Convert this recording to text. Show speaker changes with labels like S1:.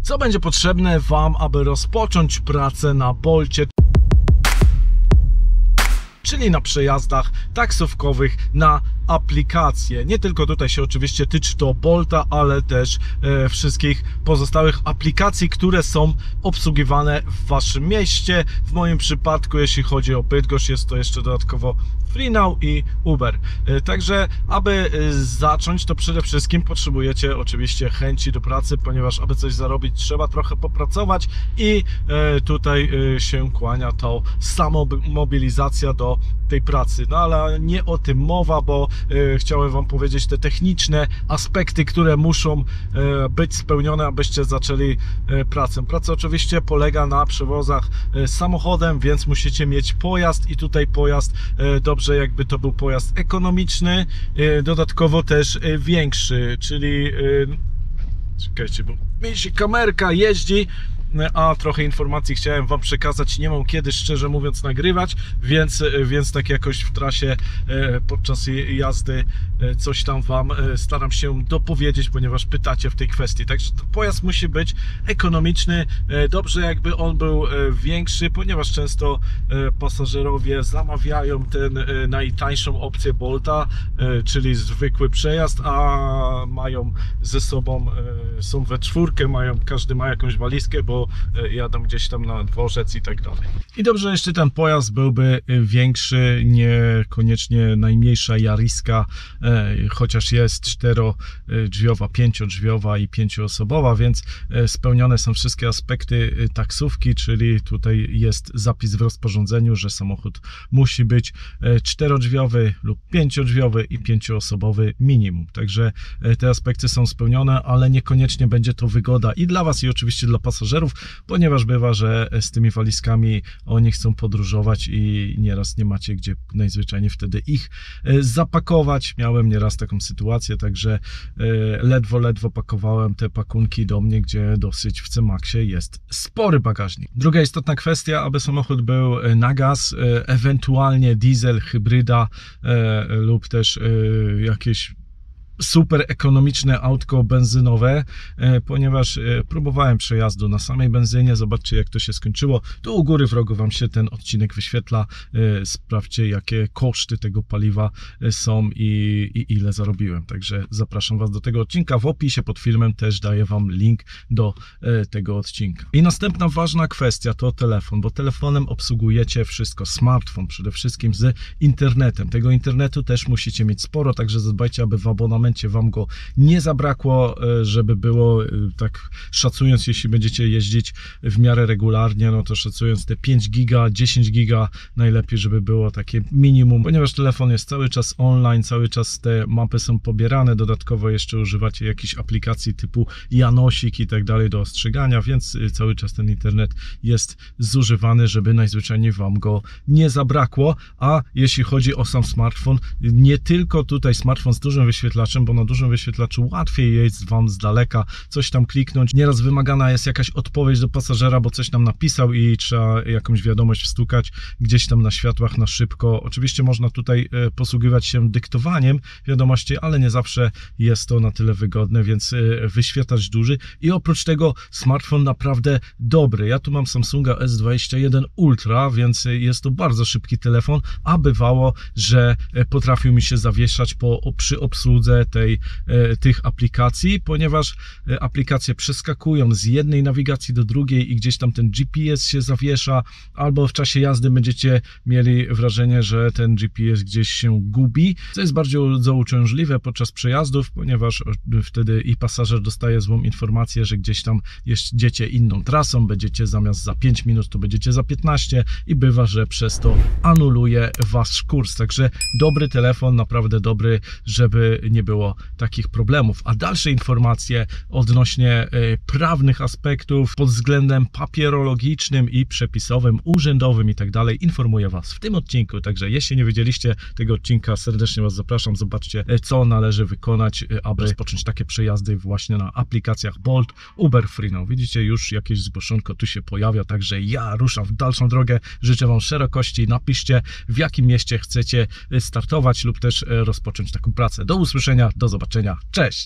S1: Co będzie potrzebne Wam, aby rozpocząć pracę na Bolcie, czyli na przejazdach taksówkowych na aplikacje. Nie tylko tutaj się oczywiście tyczy to Bolta, ale też wszystkich pozostałych aplikacji, które są obsługiwane w Waszym mieście. W moim przypadku, jeśli chodzi o Bydgoszcz, jest to jeszcze dodatkowo Freenow i Uber. Także aby zacząć, to przede wszystkim potrzebujecie oczywiście chęci do pracy, ponieważ aby coś zarobić, trzeba trochę popracować i tutaj się kłania to samomobilizacja do tej pracy. No ale nie o tym mowa, bo chciałem Wam powiedzieć te techniczne aspekty, które muszą być spełnione, abyście zaczęli pracę. Praca oczywiście polega na przewozach samochodem, więc musicie mieć pojazd i tutaj pojazd dobrze, jakby to był pojazd ekonomiczny, dodatkowo też większy, czyli czekajcie, bo mi się kamerka jeździ, a trochę informacji chciałem Wam przekazać, nie mam kiedy, szczerze mówiąc, nagrywać, więc tak jakoś w trasie podczas jazdy coś tam Wam staram się dopowiedzieć, ponieważ pytacie w tej kwestii. Także pojazd musi być ekonomiczny, dobrze jakby on był większy, ponieważ często pasażerowie zamawiają ten najtańszą opcję Bolta, czyli zwykły przejazd, a mają ze sobą, są we czwórkę, każdy ma jakąś walizkę, bo jadą gdzieś tam na dworzec i tak dalej. I dobrze, jeszcze ten pojazd byłby większy, niekoniecznie najmniejsza Jariska, chociaż jest 4-drzwiowa, 5-drzwiowa i 5-osobowa, więc spełnione są wszystkie aspekty taksówki, czyli tutaj jest zapis w rozporządzeniu, że samochód musi być 4-drzwiowy lub 5-drzwiowy i 5-osobowy minimum. Także te aspekty są spełnione, ale niekoniecznie będzie to wygoda i dla Was, i oczywiście dla pasażerów, ponieważ bywa, że z tymi walizkami oni chcą podróżować i nieraz nie macie gdzie najzwyczajniej wtedy ich zapakować. Miałem nieraz taką sytuację, także ledwo pakowałem te pakunki do mnie, gdzie dosyć w C-Maxie jest spory bagażnik. Druga istotna kwestia, aby samochód był na gaz, ewentualnie diesel, hybryda lub też jakieś super ekonomiczne autko benzynowe, ponieważ próbowałem przejazdu na samej benzynie. Zobaczcie, jak to się skończyło. Tu u góry w rogu Wam się ten odcinek wyświetla. Sprawdźcie, jakie koszty tego paliwa są i ile zarobiłem. Także zapraszam Was do tego odcinka. W opisie pod filmem też daję Wam link do tego odcinka. I następna ważna kwestia to telefon, bo telefonem obsługujecie wszystko. Smartfon przede wszystkim z internetem. Tego internetu też musicie mieć sporo, także zadbajcie, aby w abonamencie Wam go nie zabrakło, żeby było, tak szacując, jeśli będziecie jeździć w miarę regularnie, no to szacując te 5 giga, 10 giga, najlepiej, żeby było takie minimum, ponieważ telefon jest cały czas online, cały czas te mapy są pobierane, dodatkowo jeszcze używacie jakichś aplikacji typu Janosik i tak dalej do ostrzegania, więc cały czas ten internet jest zużywany, żeby najzwyczajniej Wam go nie zabrakło. A jeśli chodzi o sam smartfon, nie tylko tutaj smartfon z dużym wyświetlaczem, bo na dużym wyświetlaczu łatwiej jest Wam z daleka coś tam kliknąć. Nieraz wymagana jest jakaś odpowiedź do pasażera, bo coś nam napisał i trzeba jakąś wiadomość wstukać gdzieś tam na światłach na szybko. Oczywiście można tutaj posługiwać się dyktowaniem wiadomości, ale nie zawsze jest to na tyle wygodne, więc wyświetlacz duży i oprócz tego smartfon naprawdę dobry. Ja tu mam Samsunga S21 Ultra, więc jest to bardzo szybki telefon, a bywało, że potrafił mi się zawieszać przy obsłudze tych aplikacji, ponieważ aplikacje przeskakują z jednej nawigacji do drugiej i gdzieś tam ten GPS się zawiesza, albo w czasie jazdy będziecie mieli wrażenie, że ten GPS gdzieś się gubi, co jest bardzo uciążliwe podczas przejazdów, ponieważ wtedy i pasażer dostaje złą informację, że gdzieś tam jedziecie inną trasą, będziecie zamiast za 5 minut, to będziecie za 15 i bywa, że przez to anuluje Wasz kurs. Także dobry telefon, naprawdę dobry, żeby nie było takich problemów. A dalsze informacje odnośnie prawnych aspektów pod względem papierologicznym i przepisowym, urzędowym i tak dalej informuję Was w tym odcinku. Także jeśli nie widzieliście tego odcinka, serdecznie Was zapraszam. Zobaczcie, co należy wykonać, aby rozpocząć takie przejazdy właśnie na aplikacjach Bolt, Uber, Freenow. Widzicie, już jakieś zgłoszonko tu się pojawia, także ja ruszam w dalszą drogę. Życzę Wam szerokości. Napiszcie, w jakim mieście chcecie startować lub też rozpocząć taką pracę. Do usłyszenia, do zobaczenia. Cześć!